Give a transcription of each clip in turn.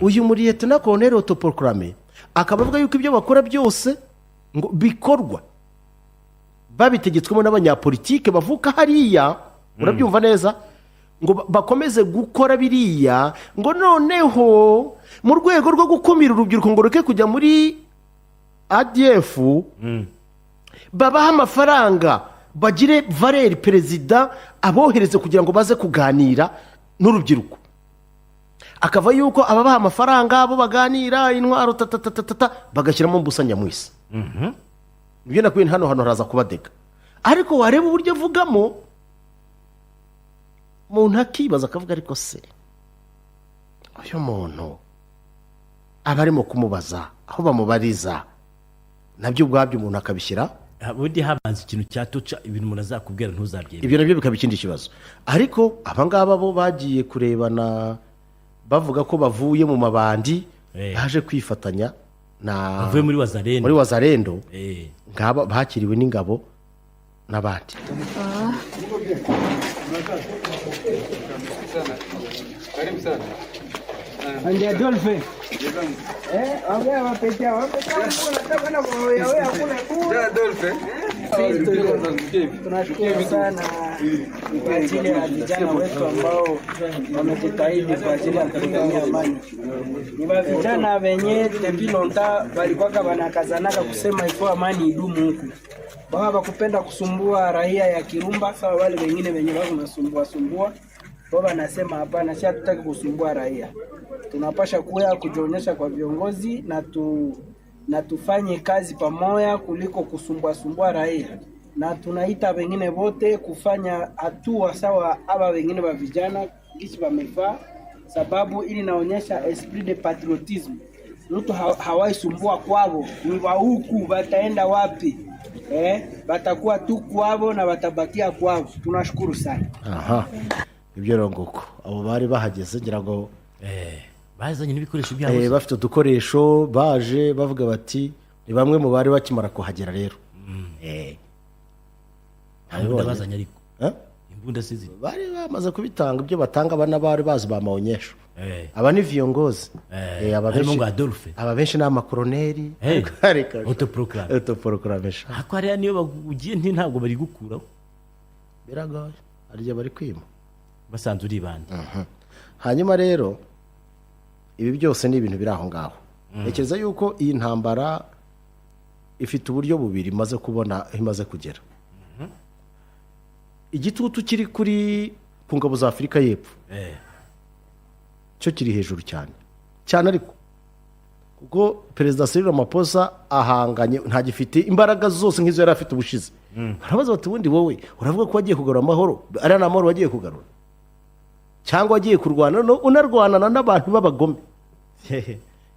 uyu muriyete na Colonel autoproclamé akaba avuga yuko ibyo bakora byose ngo bikorwa babitegetswemo n'abanyapolitike bavuka hariya urabyumva neza ngo bakomeze gukora biriya ngo noneho mu rwego rwo gukumira urubyiruko ngo ruke kujya muri ADF babaha amafaranga bagire Valeri perezida abohereze kugira ngo baze kuganira n'urubyiruko akava yuko ababaha amafaranga abo baganira intwaro bagashyiramo Mbusa Nyamwisi ibyo nakwiye hano haraza kubadega ariko wareba uburyo avugamo umuntu akibaza akavuga ariko se uyu muntu aba arimo kumubaza aho bamubariza nabyo ubwabyo umuntu akabishyira ubundi habanza ikintu cyatuca ibintu umuntu azakubwira ntuzabyemere ibyo nabyo bikaba ikindi kibazo ariko abangaba bo bagiye kurebana bavuga ko bavuye mu mabandi baje kwifatanya na bavuye muri Wazalendo ngaba bakiriwe n'ingabo n'abandi Anje Adolphe. Ongea wapecha unataka na wewe hakuna kula. Adolphe. Tunashukuru sana kwa ajili ya vijana wetu ambao wamejitahidi kwa ajili ya kupigania amani. Ni vijana wenye depuis longtemps walikuwa wanakazanaka kusema ifo amani idumu huku. Wao wakupenda kusumbua raia ya Kirumba sawa wale wengine wenye wao wanasumbua. Baba nasema hapana, si hatutaki kusumbua raia. Tunapasha kujionyesha kwa viongozi na tufanye kazi pamoja kuliko kusumbua raia. Na tunaita wengine wote kufanya hatua sawa aba wengine wa vijana kisi wamefaa sababu ili naonyesha esprit de patriotisme. Mtu hawaisumbua kwao, ni wa huku wataenda wapi? Batakuwa tu kwao na watabakia kwao. Tunashukuru sana. Aha. Ibyo ronguko abo bari bahageze ngira ngo bazanye n'ibikoresho byabo bafite udukoresho baje bavuga bati ni bamwe mu bari bakimara kuhagera rero imbunda bazanye ariko imbunda sizi bari bamaze kubitanga ibyo batanga abana bari bazi ba maonyesho aba ni viongozi harimo ngo Adolphe aba benshi na makoroneri autoproclamation ako hariya niyo bagugiye ntabwo bari gukuraho biragoye ariyo bari kwima basanze uri bande hanyuma rero ibi byose ni ibintu biri aho ngaho ntekereza yuko iyi ntambara ifite uburyo bubiri imaze kubona imaze kugera igitutu kiri kuri ku ngabo za Afurika y'Epfo cyo kiri hejuru cyane ariko kuko perezida Cyril Ramaphosa ahanganye ntagifite imbaraga zose nk'izo yari afite ubushize barabaza bati ubundi wowe uravuga ko wagiye kugarura amahoro ari n'amahoro wagiye kugarura cyangwa wagiye kurwana unarwanana n'abantu b'abagome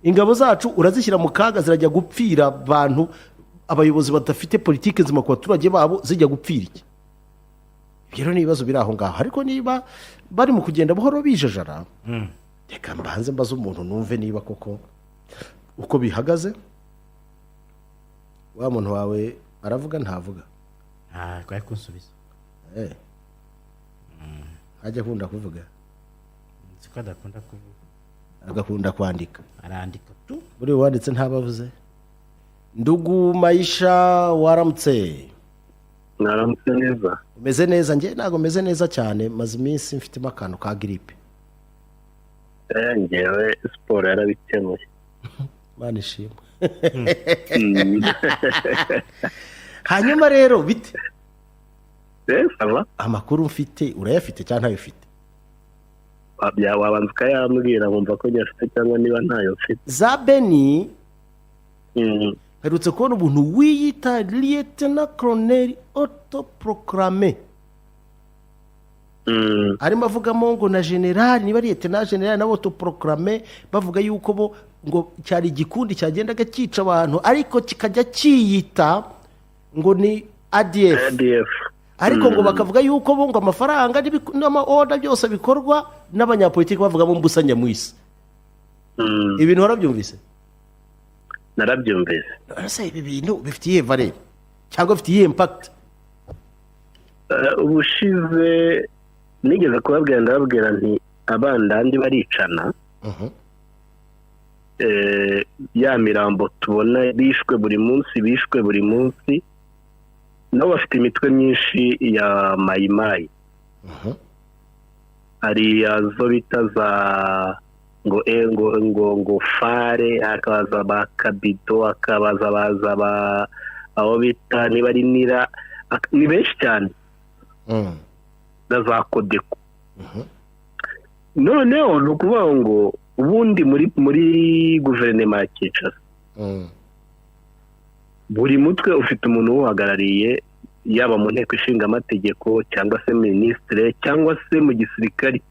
ingabo zacu urazishyira mu kaga zirajya gupfira abantu abayobozi badafite politike nzima ku baturage babo zijya gupfira iki rero ni ibibazo biri aho ngaho ariko niba bari mu kugenda buhoro bijajara reka mbanze mbaze umuntu numve niba koko uko bihagaze wa muntu wawe aravuga ntavuga kwaye kunsubiza ajya akunda kuvuga siko adakunda kuvuga agakunda kwandika arandika tu buri wanditse ntabavuze Ndugu Maisha waramutse naramutse neza umeze neza nge ntago meze neza cyane maze iminsi mfitemo akantu ka gripe ngewe siporo yarabikemuye Mana ishimwe hanyuma rero bite amakuru mfite urayafite cyangwa ntayo ufite wabanza ukayambwira nkumva ko nyafite cyangwa niba ntayo mfite za Beni herutse kubona ubuntu wiyita Lieutenant Colonel autoproclamé arimo avugamo ngo na general niba Lieutenant General na autoproclamé bavuga yuko bo ngo cyari igikundi cyagendaga cyica abantu ariko kikajya cyiyita ngo ni ADF ariko ngo bakavuga yuko bo ngo amafaranga n'amaoda byose bikorwa n'abanyapolitiki bavugamo Mbusa Nyamwisi ibintu warabyumvise narabyumvise ese ibi bintu bifitiye valeur cyangwa bifitiye impact ubushize nigeze kubabwira ndababwira nti abandandi baricana ya mirambo tubona bishwe buri munsi nabo bafite imitwe myinshi ya mayimayi. hari zo bita za ngo fare, hakabaza ba kabido, hakabaza baza ba aho bita niba ari nira, ni benshi cyane na za kodeko. noneho ni ukuvuga ngo ubundi muri guverinoma ya Kinshasa buri mutwe ufite umuntu uwuhagarariye, yaba mu nteko ishinga amategeko cyangwa se minisitire cyangwa se mu gisirikari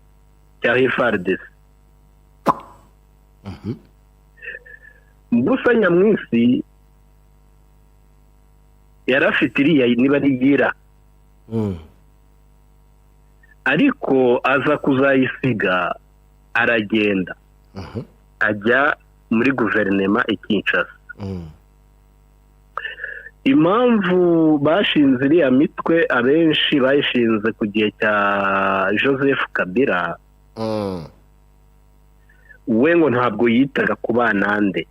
cya FARDC. Mbusa Nyamwisi yarafite iriya niba ari gira, ariko aza kuzayisiga aragenda ajya muri guverinoma i Kinshasa. Impamvu bashinze iriya mitwe abenshi bayishinze ku gihe cya Joseph Kabila, we ngo ntabwo yitaga ku banande,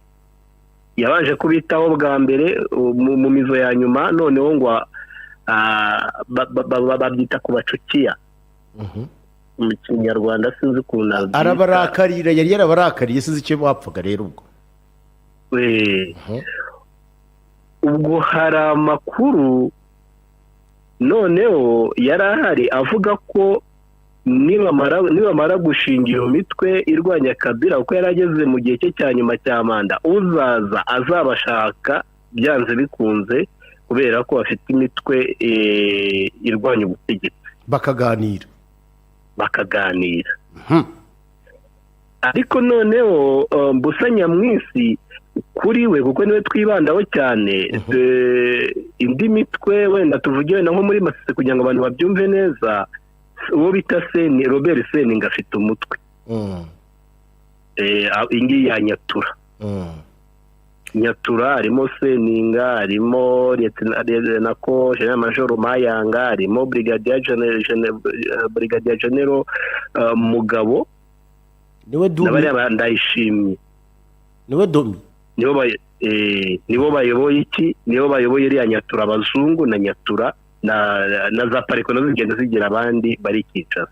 yabanje kubitaho bwa mbere mu mizo ya nyuma, noneho ngo babyita ku bacukiya. Mu Kinyarwanda sinzi ukuntu arabarakarira, yari yarabarakariye, sinzi icyo bapfaga rero ubwo. Ubwo hari amakuru noneho yari ahari avuga ko nibamara gushinga iyo mitwe irwanya Kabila, kuko yari ageze mu gihe cye cya nyuma cya manda, uzaza azabashaka byanze bikunze, kubera ko bafite imitwe irwanya ubutegetsi, bakaganira. Ariko noneho Mbusa Nyamwisi kuri we, kuko niwe twibandaho cyane, indi mitwe wenda tuvuge nko muri Masisi kugira ngo abantu babyumve neza, uwo bita Robert Seninga afite umutwe, ingi ya Nyatura harimo Seninga, harimo General Major Mayanga, harimo Brigadier General Mugabo, niwe Dumi, Ndayishimye, niwe Dumi, nibo bayoboye iki, nibo bayoboye iriya Nyatura, abazungu na Nyatura na za pariko nazo zigenda zigira abandi bari Kinshasa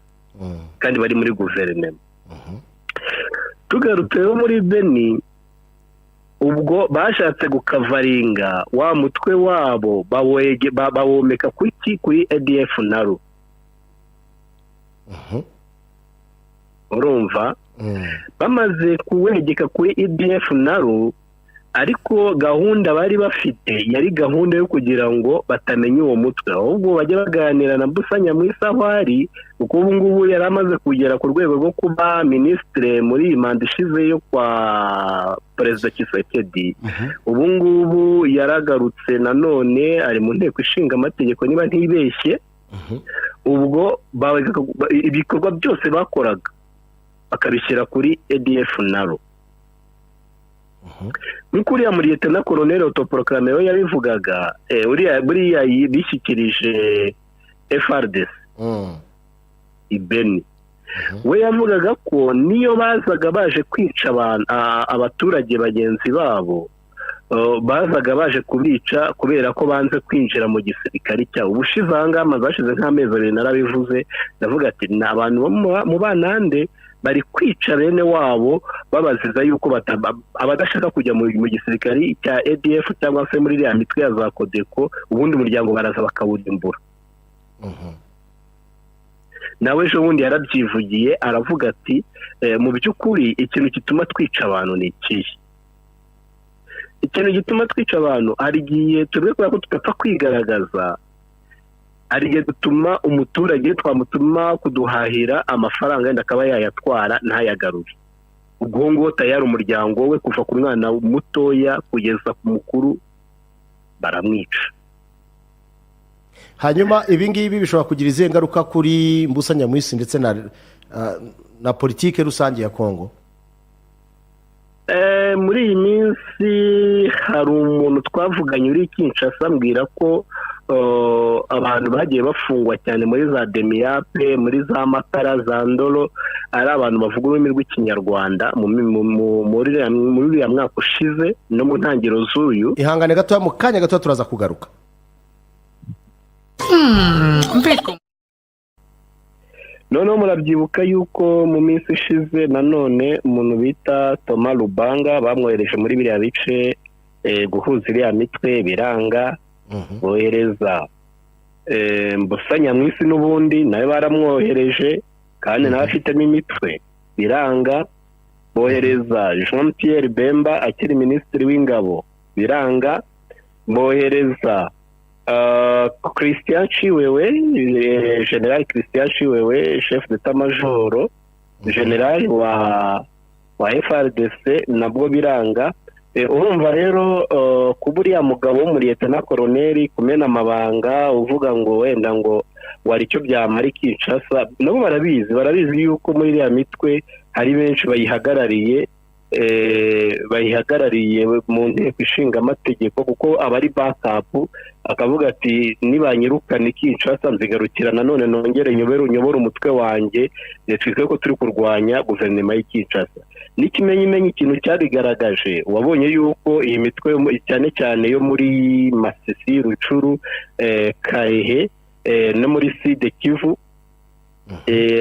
kandi bari muri guverinoma. Tugarutse muri Beni, ubwo bashatse gukavaringa wa mutwe wabo, bawomeka kuri ADF naro. Urumva, bamaze kuwegeka kuri ADF naro, ariko gahunda bari bafite yari gahunda yo kugira ngo batamenye uwo mutwe, ahubwo bajya baganira na Mbusa Nyamwisi aho ari, kuko ubu ngubu yari amaze kugera ku rwego rwo kuba minisitire muri iyi manda ishize yo kwa Perezida Tshisekedi. Ubu ngubu yaragarutse nanone, ari mu nteko ishinga amategeko niba ntibeshye. Ubwo ibikorwa byose bakoraga bakabishyira kuri ADF naro. Nk'uko uriya muri Leta na Colonel Autoproclamé we yabivugaga, buriya bishyikirije FARDC Ibeni, we yavugaga ko niyo bazaga baje kwica abaturage bagenzi babo, bazaga baje kubica kubera ko banze kwinjira mu gisirikare cyabo. Ubushize ahangaha bashize nk'amezi 2 narabivuze, ndavuga ati ni abantu bo mu banande bari kwica bene wabo babaziza yuko abadashaka kujya mu gisirikare cya ADF cyangwa se muri iriya mitwe ya za Kodeko, ubundi umuryango baraza bakawurimbura. Nawe ejo bundi yarabyivugiye aravuga ati mu by'ukuri ikintu gituma twica abantu ni ikihe? Ikintu gituma twica abantu hari igihe turebe ko tutapfa kwigaragaza, hari igihe dutuma umuturage twamutuma kuduhahira amafaranga yenda akaba yayatwara ntayagarure. Ubwo ngo tayari umuryango we kuva ku mwana mutoya kugeza ku mukuru baramwica. Hanyuma ibi ngibi bishobora kugira izihe ngaruka kuri Mbusa Nyamwisi ndetse na politike rusange ya Kongo? Muri iyi minsi hari umuntu twavuganye uri Kinshasa ambwira ko abantu bagiye bafungwa cyane muri za demiyape muri za makara za ndoro ari abantu bavuga ururimi rw'ikinyarwanda muri uriya mwaka ushize no mu ntangiriro z'uyu. ihangane gatoya, mu kanya gato turaza kugaruka. noneho murabyibuka yuko mu minsi ishize nanone umuntu bita Thomas Lubanga bamwohereje muri biriya bice guhuza iriya mitwe biranga, bohereza Mbusa Nyamwisi n'ubundi nawe baramwohereje kandi nawe afitemo imitwe biranga, bohereza Jean Pierre Bemba akiri minisitiri w'ingabo biranga, bohereza Christian Chiwewe, General Christian Chiwewe, chef d'état-major general wa FRDC nabwo biranga. Urumva rero kuburiya mugabo w'umuriyete na koroneri kumena amabanga uvuga ngo wenda ngo wari cyo byamara Kinshasa, nabo barabizi yuko muri iriya mitwe hari benshi bayihagarariye mu nteko ishinga amategeko, kuko abari backup akavuga ati nibanyirukana Kinshasa nzigarukira nanone nongere nyobora umutwe wanjye, twizeye ko turi kurwanya guverinoma y'Kinshasa. N'ikimenyimenyi ikintu cyabigaragaje, wabonye yuko iyi mitwe cyane cyane yo muri Masisi, Rucuru, Karehe no muri Sud Kivu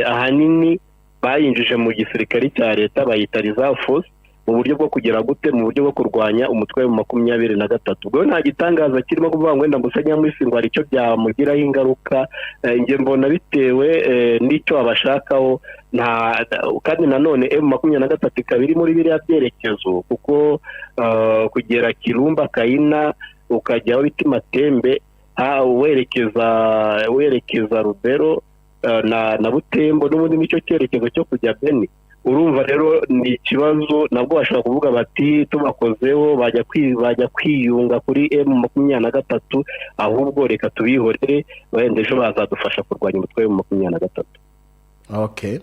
ahanini bayinjije mu gisirikare cya leta bayita Reserve Force mu buryo bwo kugera gute, mu buryo bwo kurwanya umutwe wa 23. Ubwo nta gitangaza kirimo kuvuga ngo wenda Mbusa Nyamwisi ngo hari icyo byamugiraho ingaruka, nge mbona bitewe n'icyo abashakaho. Kandi nanone M23 ikaba iri muri biriya byerekezo, kuko kugera Kirumba, Kayina ukajya aho bita Matembe werekeza Rubero na Butembo n'ubundi nicyo cyerekezo cyo kujya Beni. Urumva rero ni ikibazo, nabwo bashobora kuvuga bati tubakozeho bajya kwiyunga kuri M23, ahubwo reka tubihorere wenda ejo bazadufasha kurwanya umutwe wa M23. Okay.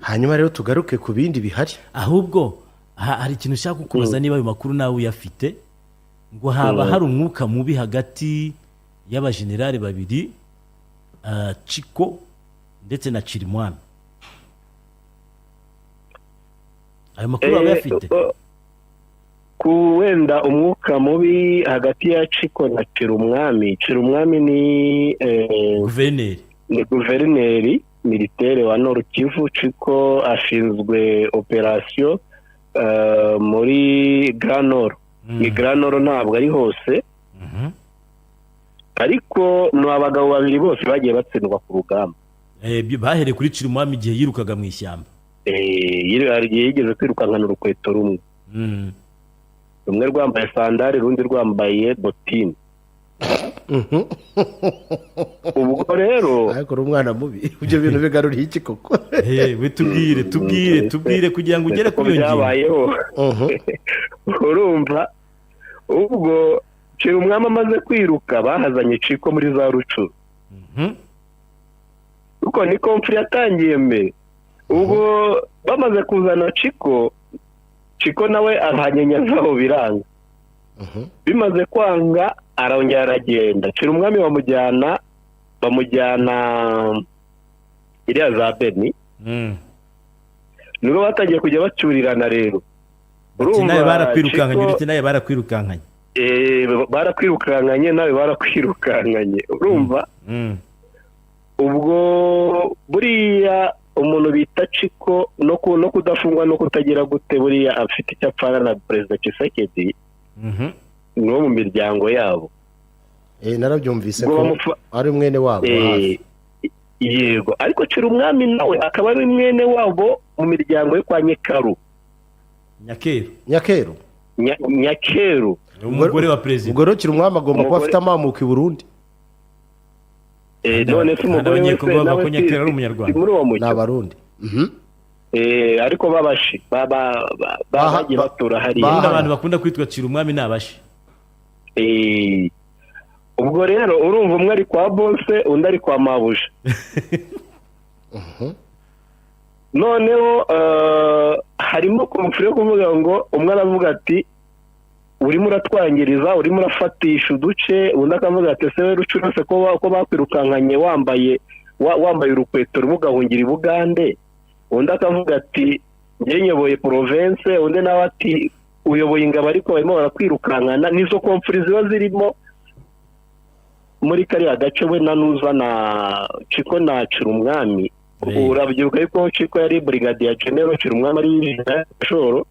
Hanyuma rero tugaruke ku bindi bihari. Ahubwo hari ikintu ushaka kukubaza niba ayo makuru nawe uyafite, ngo haba hari umwuka mubi hagati y'abajenerali babiri, Chiko ndetse na Chirimwami. Ayo makuru aba yafite ku wenda umwuka mubi hagati ya Chiko na Chirimwami. Chirimwami ni guverineri militaire wa Nord Kivu. Chiko ashinzwe operation muri Grand Nord. Ni Grand Nord ntabwo ari hose, ariko no abagabo babiri bose bagiye batsindwa ku rugamba. Bahereye kuri Chirimwami igihe yirukaga mu ishyamba. Yigeze kwirukankana urukweto rumwe, rumwe rwambaye sandari urundi rwambaye botine. Ubwo rero ariko umwana mubi ibyo bintu bigaruriye iki koko? We tubwire kugira ngo ugere ku byabayeho. Urumva ubwo Chirimwami amaze kwiruka bahazanye Chiko muri za Rucuru, uko ni konfli yatangiye mbere. Ubwo bamaze kuzana Chiko nawe ahanyenyazaho biranga. Bimaze kwanga arongera aragenda. Chirimwami bamujyana iriya za Beni. Nubwo batangiye kujya bacurirana rero. Urumva nawe barakwirukankanye, uretse nawe barakwirukankanye. Barakwirukankanye nawe barakwirukankanye. Urumva? Ubwo buriya umuntu bita Chiko no kudafungwa no kutagira gute, buriya afite icyo apfana na Perezida Tshisekedi no mu miryango yabo. Narabyumvise ko ari mwene wabo hafi. Yego, ariko Chirimwami nawe akaba ari mwene wabo mu miryango yo kwa Nyekaru. Nyakeru umugore wa president. Ubwo rero Chirimwami agomba kuba afite amamuko i Burundi. None se umugore wese nawe Nyakera ari umunyarwanda. N'abarundi. Ariko babashi bagiye batura hari abantu bakunda kwitwa Chirimwami n'abashi. Ubwo rero urumva umwe ari kwa bose undi ari kwa mabuja. Noneho harimo konfli yo kuvuga ngo umwe aravuga ati urimo uratwangiriza, urimo urafatisha uduce, undi akavuga ati ese we rucurose ko bakwirukankanye wambaye urukweto rumwe ugahungira i Bugande, undi akavuga ati njye nyoboye province, undi nawe ati uyoboye ingabo ariko barimo barakwirukankana. Nizo komfuri ziba zirimo muri kariya gace. We nanuza na Chiko na Cirumwami, urabyibuka yuko Chiko yari brigadier general, Cirumwami ari Shoro,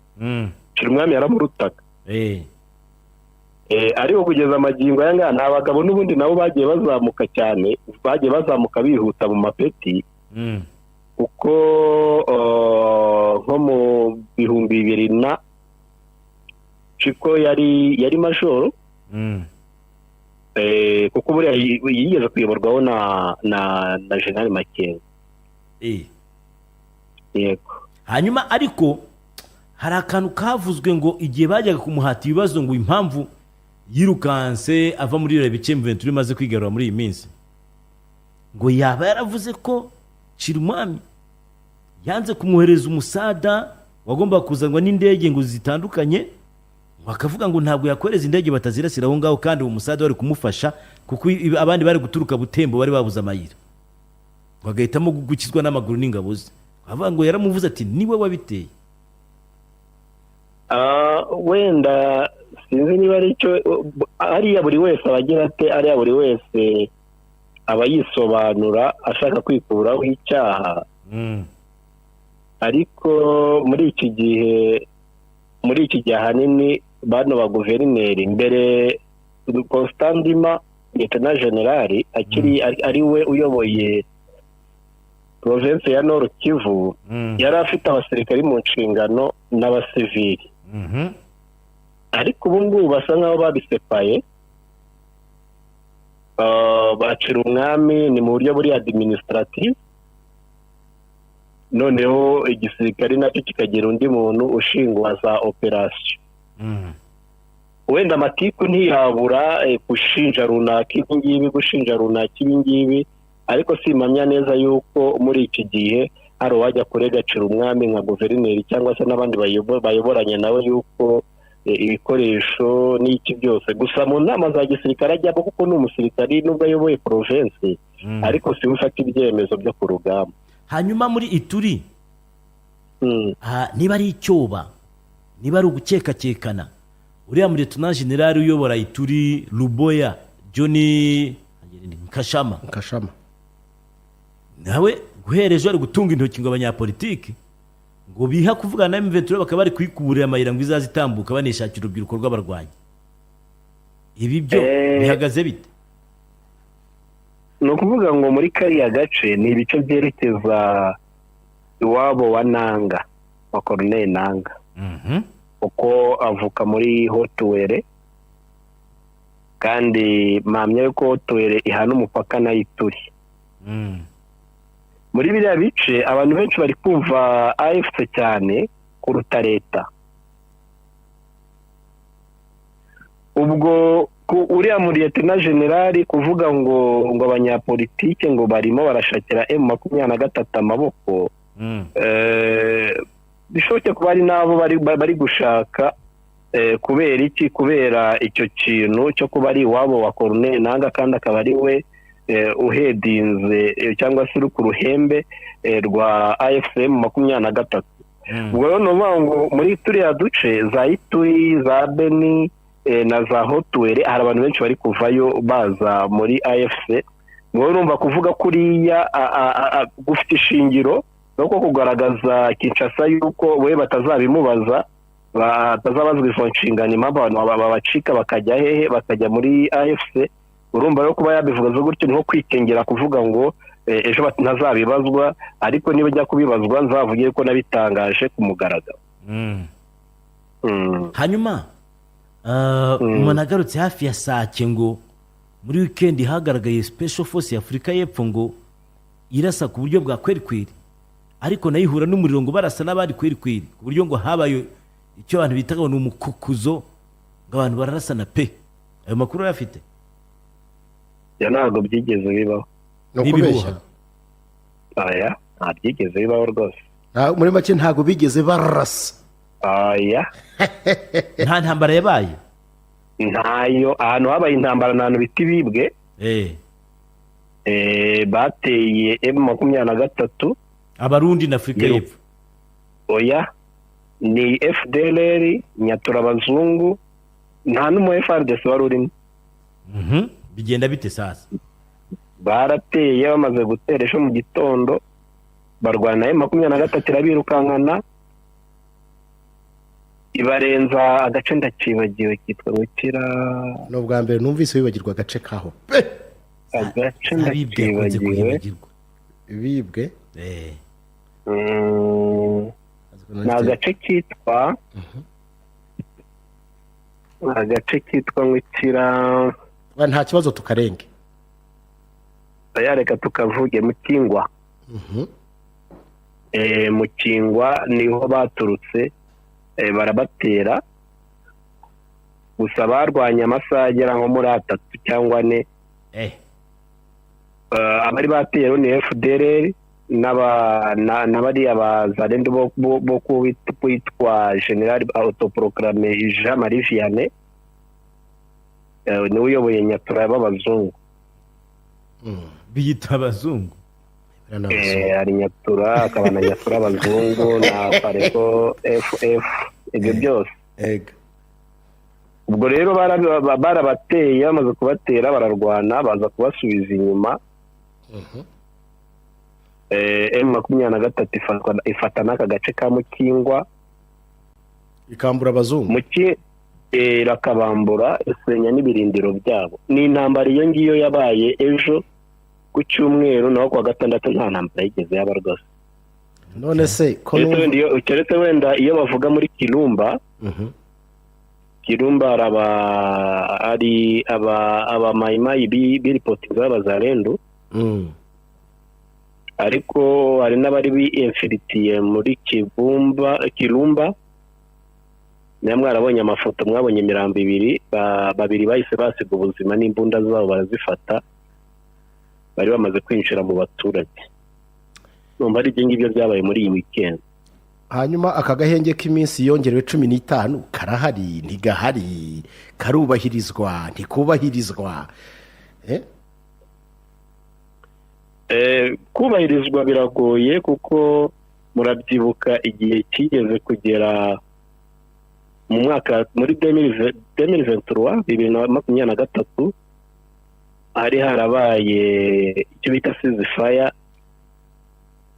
Cirumwami yaramurutaga. Ariko kugeza amagingo aya ngaya nta bagabo n'ubundi nabo bagiye bazamuka cyane, bagiye bazamuka bihuta mu mapeti, kuko nko mu 2000 Chiko yari majoro, kuko buriya yigeze kuyoborwaho na General Makenga. Yego. Hanyuma ariko hari akantu kavuzwe ngo igihe bajyaga kumuhata ibibazo ngo impamvu yirukanse ava muri iyo bice M23 maze kwigarura muri iyi minsi, ngo yaba yaravuze ko Cirumwami yanze kumwohereza umusada wagomba kuzanwa n'indege ngo zitandukanye, bakavuga ngo ntabwo yakoreza indege batazirasira aho ngaho, kandi uwo musada wari kumufasha kuko abandi bari guturuka Butembo bari babuze amayira, bagahitamo gukizwa n'amaguru n'ingabo ze. Bavuga ngo yaramuvuze ati niwe wabiteye. Wenda sinzi niba ari cyo, ariya buri wese abagira ate, ariya buri wese aba yisobanura ashaka kwikuraho icyaha. Ariko muri iki gihe ahanini bano ba guverineri, mbere Constantima Lieutenant General ari we uyoboye province ya Nord Kivu, yari afite abasirikari mu nshingano n'abasivili. Ariko ubu ngubu basa nk'aho babisepaye, bacira umwami ni mu buryo buri administrative, noneho igisirikare nacyo kikagira undi muntu ushingwa za operation. Wenda amatiku ntiyabura gushinja runaka ibingibi, gushinja runaka ibingibi, ariko simamya neza yuko muri iki gihe hari uwajya kurega Cirumwami nka guverineri cyangwa se n'abandi bayoboranye nawe yuko ibikoresho n'iki byose. Gusa mu nama za gisirikare ajyamo, kuko ni umusirikari nubwo ayoboye province, ariko si ufata ibyemezo byo ku rugamba. Hanyuma muri Ituri, niba ari icyoba, niba ari ugukekakekana, uriya muri Lieutenant General uyobora Ituri Luboya Johnny Nkashama, nawe guhereje ari gutunga intoki ngo abanyapolitiki ngo biha kuvugana na M23 bakaba bari kwikuburira amayira ngo izazitambuka banishakira urubyiruko rw'abarwanyi. Ibi byo bihagaze bite? Ni ukuvuga ngo muri kariya gace ni ibice byerekeza iwabo wa Nanga, wa Corneille Nanga, uko avuka muri Hotuwere, kandi mpamya yuko Hotuwere ihana umupaka na Ituri. Muri biriya bice abantu benshi bari kumva AFC cyane kuruta leta. Ubwo uriya muri Lieutenant General kuvuga ngo abanyapolitike ngo barimo barashakira M23 amaboko, bishoboke kuba ari nabo bari gushaka, kubera iki? Kubera icyo kintu cyo kuba ari iwabo wa Corneille Nanga, kandi akaba ari we uhedinze cyangwa se uri ku ruhembe rwa AFCM 23. Ubwo rero nuvuga ngo muri turiya duce za Ituri, za Beni na za Hotuwere hari abantu benshi bari kuvayo baza muri AFC. Ngo urumva kuvuga kuriya gufite ishingiro no kugaragaza Kinshasa yuko we batazabimubaza, batazabazwa izo nshingano, impamvu abantu babacika bakajya hehe, bakajya muri AFC. Urumva rero kuba yabivuga zo gutyo nko kwikengera kuvuga ngo ejo batazabibazwa, ariko niba ajya kubibazwa nzavuge ko nabitangaje ku mugaragaro. Hanyuma umuntu agarutse hafi ya Sake ngo muri weekend hagaragaye Special Force ya Afurika y'Epfo ngo irasa ku buryo bwa kwerikweri, ariko nayihura n'umuriro ngo barasa n'abandi kwerikweri, ku buryo ngo habaye icyo abantu bitaga ngo umukukuzo, ngo abantu bararasana pe. Ayo makuru yafite? Ya ntabwo byigeze bibaho. No kubeshya. Aya ntabyigeze bibaho rwose. Muri make ntabwo bigeze barasa. Aya nta ntambara yabaye. ntayo ahantu habaye intambara n'ahantu bita Ibibwe bateye M23 abarundi na Afrika y'Epfo. Oya ni FDLR Nyatura abazungu nta n'umu FARDC wari urimo. Bigenda bite sasa? Barateye bamaze gutera ejo mu gitondo barwana M23 irabirukankana ibarenza agace ndacibagiwe kitwa Gukira. No bwa mbere numvise wibagirwa agace kaho. Agace ndacibagiwe Ibibwe. Ni agace kitwa Gukira. Nta kibazo tukarenge. Reka tukavuge Mukingwa. Mukingwa niho baturutse barabatera gusa barwanya amasaha agera nko muri 3 cyangwa 4. Abari batero ni FDLR n'abari abazalendo bo kwitwa General autoproclamé Jean Marie Vianney ni uyoboye Nyatura y'abazungu. Biyita abazungu. Ari Nyatura akaba na Nyatura abazungu na Pareko FF ibyo byose. Ubwo rero barabateye bamaze kubatera bararwana baza kubasubiza inyuma. M23 ifata n'aka gace ka Mukingwa ikambura abazungu irakabambura isenya n'ibirindiro byabo. Ni intambara iyo ngiyo yabaye ejo ku cyumweru naho kwa gatandatu nta ntambara yigeze yaba rwose. None se ko keretse wenda iyo bavuga muri Kirumba Kirumba ari aba mayimayi biripotinga abazalendo. Ariko hari n'abari bi-infilitiye muri Kirumba mwabonye amafoto mwabonye imirambo babiri bahise basiga ubuzima n'imbunda zabo barazifata bari bamaze kwinjira mu baturage. Numva ari ibyo ngibyo byabaye muri iyi weekend. Hanyuma aka gahenge k'iminsi yongerewe 15 karahari ntigahari karubahirizwa ntikubahirizwa. Kubahirizwa biragoye kuko murabyibuka igihe kigeze kugera mu mwaka muri 2023 hari harabaye icyo bita ceasefire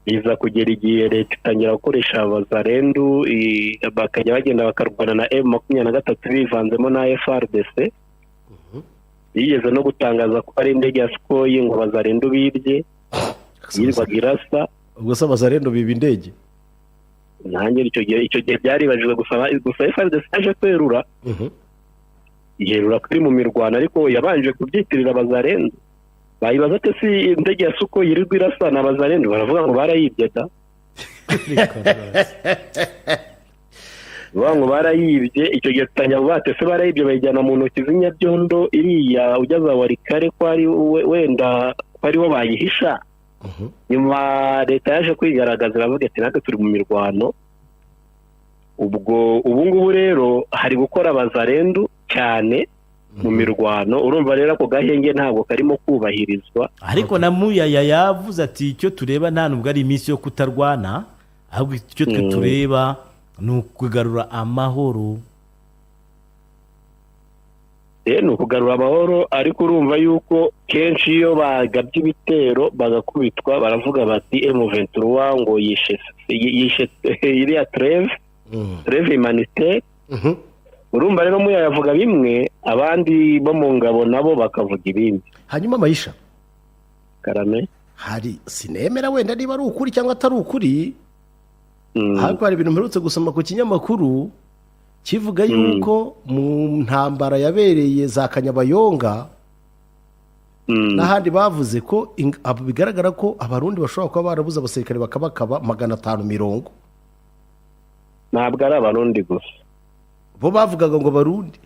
biza kugera igihe leta itangira gukoresha abazalendo bakajya bagenda bakarwana na M23 bivanzemo na FARDC. Yigeze no gutangaza ko ari indege ya Sukhoi ngo abazalendo bibye yirwaga irasa. Ubwo se abazalendo biba indege? Nanjye icyo gihe byaribajijwe gusa FARDC yaje kwerura yerura kuri mu mirwano ariko yabanje kubyitirira abazalendo. Bayibaza ate si indege ya Sukhoi yirirwa irasa na abazalendo baravuga ngo barayibye da. Ngo barayibye icyo gihe tutanya bate se barayibye bayijyana mu ntoki z'inyabyondo iriya ujyaza warikare ko ari wenda bariho bayihisha. Nyuma leta yaje kwigaragaza iravuga ati natwe turi mu mirwano. Ubwo ubungubu rero hari gukora abazalendo cyane mu mirwano. Urumva rero ako gahenge ntabwo karimo kubahirizwa. Ariko na Muyaya yavuze ati icyo tureba nta nubwo ari iminsi yo kutarwana ahubwo icyo twe tureba ni ukugarura amahoro. Ni ukugarura amahoro ariko urumva yuko kenshi iyo bagabye ibitero bagakubitwa baravuga bati M23 ngo yishe iriya trêve humanitaire. Urumva rero Muyaya yavuga bimwe abandi bo mu ngabo nabo bakavuga ibindi. Hanyuma Mayisha Karame hari sinemera wenda niba ari ukuri cyangwa atari ukuri. Ariko hari ibintu mperutse gusoma ku kinyamakuru kivuga yuko mu ntambara yabereye za Kanyabayonga n'ahandi bavuze ko bigaragara ko abarundi bashobora kuba barabuze abasirikare bakabakaba 550. Ntabwo ari abarundi gusa bo bavugaga ngo barundi.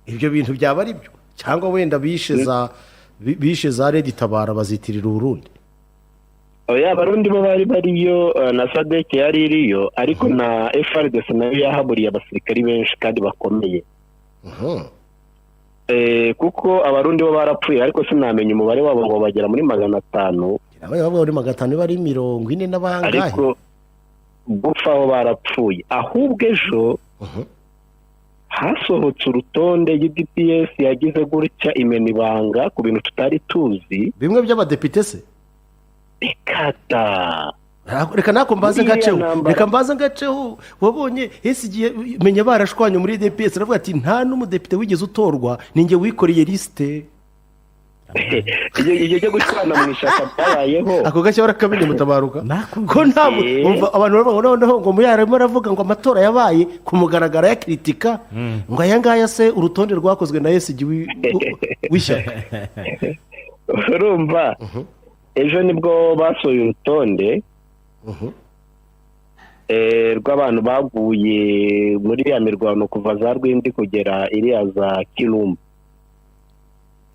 Ibyo bintu byaba ari byo cyangwa wenda bishe za Red Tabara bazitirira Urundi? Oya abarundi bo bariyo na Sadek yari iriyo ariko na FARDC nayo yahaburiye abasirikari benshi kandi bakomeye. kuko abarundi bo barapfuye ariko sinamenya umubare wabo ngo bagera muri 500 abaye bavuga muri 500 bari 40 n'abangahe ariko gupfa aho barapfuye. Ahubwo ejo hasohotse urutonde UDPS yagize gutya imena ibanga ku bintu tutari tuzi, bimwe by'abadepite se ikata. reka nako mbaze ngaceho wabonye ese igihe menya barashwanye muri DPS aravuga ati nta n'umudepite wigeze utorwa ninjye wikoreye liste. Igihe cyo gushwana mu ishaka byabayeho ako gashya barakamenye mutabaruka ko nta abantu baravuga noneho ngo muyarimo aravuga ngo amatora yabaye ku mugaragara ya kritika ngo aya ngaya se urutonde rwakozwe na SG w'ishyaka. Urumva ejo nibwo basohoye urutonde rw'abantu baguye muri ya mirwano kuva za Rwindi kugera iriya za Kirumba.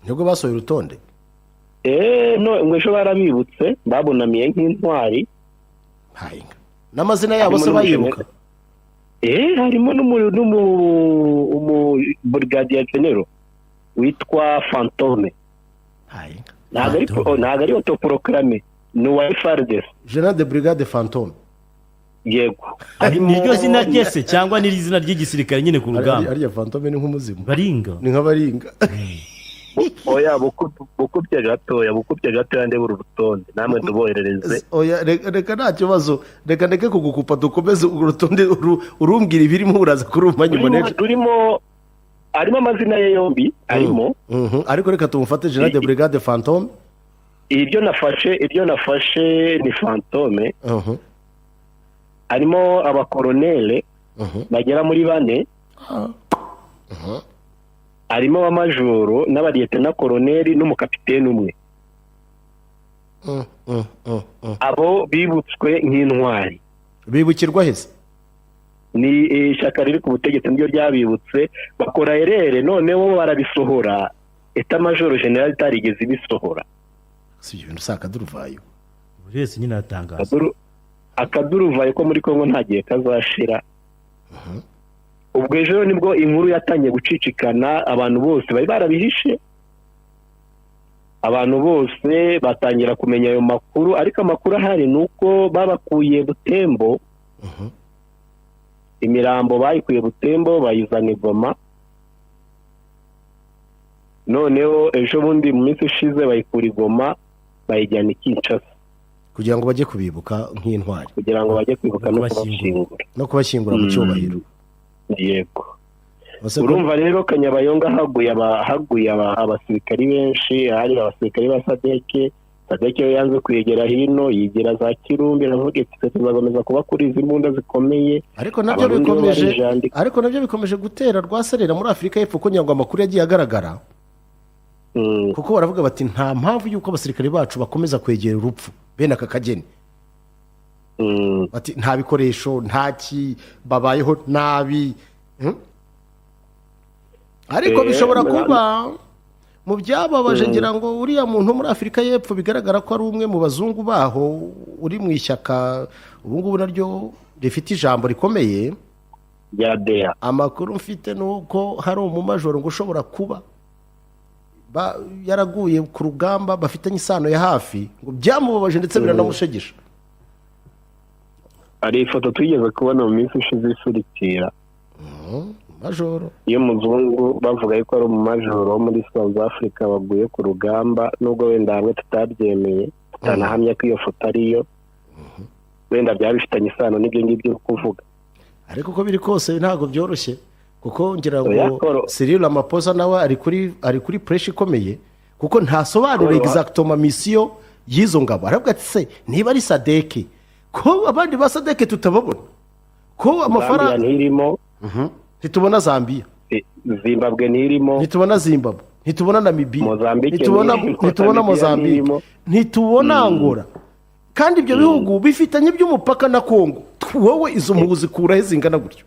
Nibwo basohoye urutonde ngo ejo barabibutse babunamiye nk'intwari n'amazina yabo se bayibuka. Harimo brigadier general witwa Fantome, ntabwo ari autoproclame, ni uwa FARDC, General de Brigade Fantome. Yego, niryo zina ryese cyangwa ni izina ry'igisirikare nyine ku rugamba? Ariya Fantome ni nk'umuzimu, baringa ni nk'abaringa. Oya bukubye gatoya ndebe urutonde namwe tuboherereze. Oya reka nta kibazo, reka ndeke kugukupa dukomeze urutonde urumbwira ibirimo uraza kurumva nyuma neza. Turimo harimo amazina ye yombi arimo, ariko reka tumufate General de Brigade Fantome. Iryo nafashe ni Fantome. Harimo abakoronele bagera muri 4. Harimo abamajoro n'abariyetena koroneli n'umukapiteni umwe. Abo bibutswe nk'intwari. Bibukirwa heza ni ishyaka riri ku butegetsi niryo ryabibutse, bakora erere noneho barabisohora, eta majoro general itarigeze ibisohora. Si ibintu sakaduruvayo buri wese nyine atangaza akaduruvayo ko muri Kongo nta gihe kazashira. Ubwo ejo nibwo inkuru yatangiye gucicikana, abantu bose bari barabihishe, abantu bose batangira kumenya ayo makuru, ariko amakuru ahari nuko babakuye Butembo, imirambo bayikuye Butembo bayizana i Goma, noneho ejo bundi mu minsi ishize bayikura i Goma bayijyana i Kinshasa kugira ngo bajye kubibuka nk'intwari, kugira ngo bajye kwibuka no kubashyingura mu cyubahiro. Yego, urumva rero Kanyabayonga haguye abasirikari benshi, hari abasirikari ba Sadeke yanze kwegera hino yigera za Kirumbi, aravuga ati tuzakomeza kubakuriza imbunda zikomeye. Ariko nabyo bikomeje gutera rwaserera muri Afurika y'Epfo ko nyangwa amakuru yagiye agaragara, kuko baravuga bati nta mpamvu y'uko abasirikari bacu bakomeza kwegera urupfu bene aka kageni. Bati nta bikoresho ntaki babayeho nabi, ariko bishobora kuba mu byababaje ngira ngo uriya muntu muri Afurika y'Epfo bigaragara ko ari umwe mu bazungu baho uri mu ishyaka ubu ngubu naryo rifite ijambo rikomeye ya DEA. Amakuru mfite nuko hari umumajoro ngo ushobora kuba yaraguye ku rugamba bafitanye isano ya hafi, ngo byamubabaje ndetse biranamushegesha. Hari ifoto twigeze kubona mu minsi ishize isurikira majoro iyo muzungu bavuga yuko ari umumajoro wo muri South Africa baguye ku rugamba, nubwo wenda hamwe tutabyemeye tutanahamya ko iyo foto ariyo, wenda byaba bifitanye isano n'ibyo ngibyo kuvuga. Ariko uko biri kose ntabwo byoroshye, kuko ngira ngo Cyril Ramaphosa nawe ari kuri pressure ikomeye, kuko ntasobanura exactement mission y'izo ngabo. Aravuga ati se niba ari Sadeke ko abandi ba Sadeke tutababona, ko amafaranga ntirimo, ntitubona Zambia, Zimbabwe ntirimo, ntitubona Zimbabwe, ntitubona Namibia, ntitubona Mozambique, ntitubona Angola, kandi ibyo bihugu bifitanye by'umupaka na Kongo. Wowe izo mpugu zikura he zingana gutyo?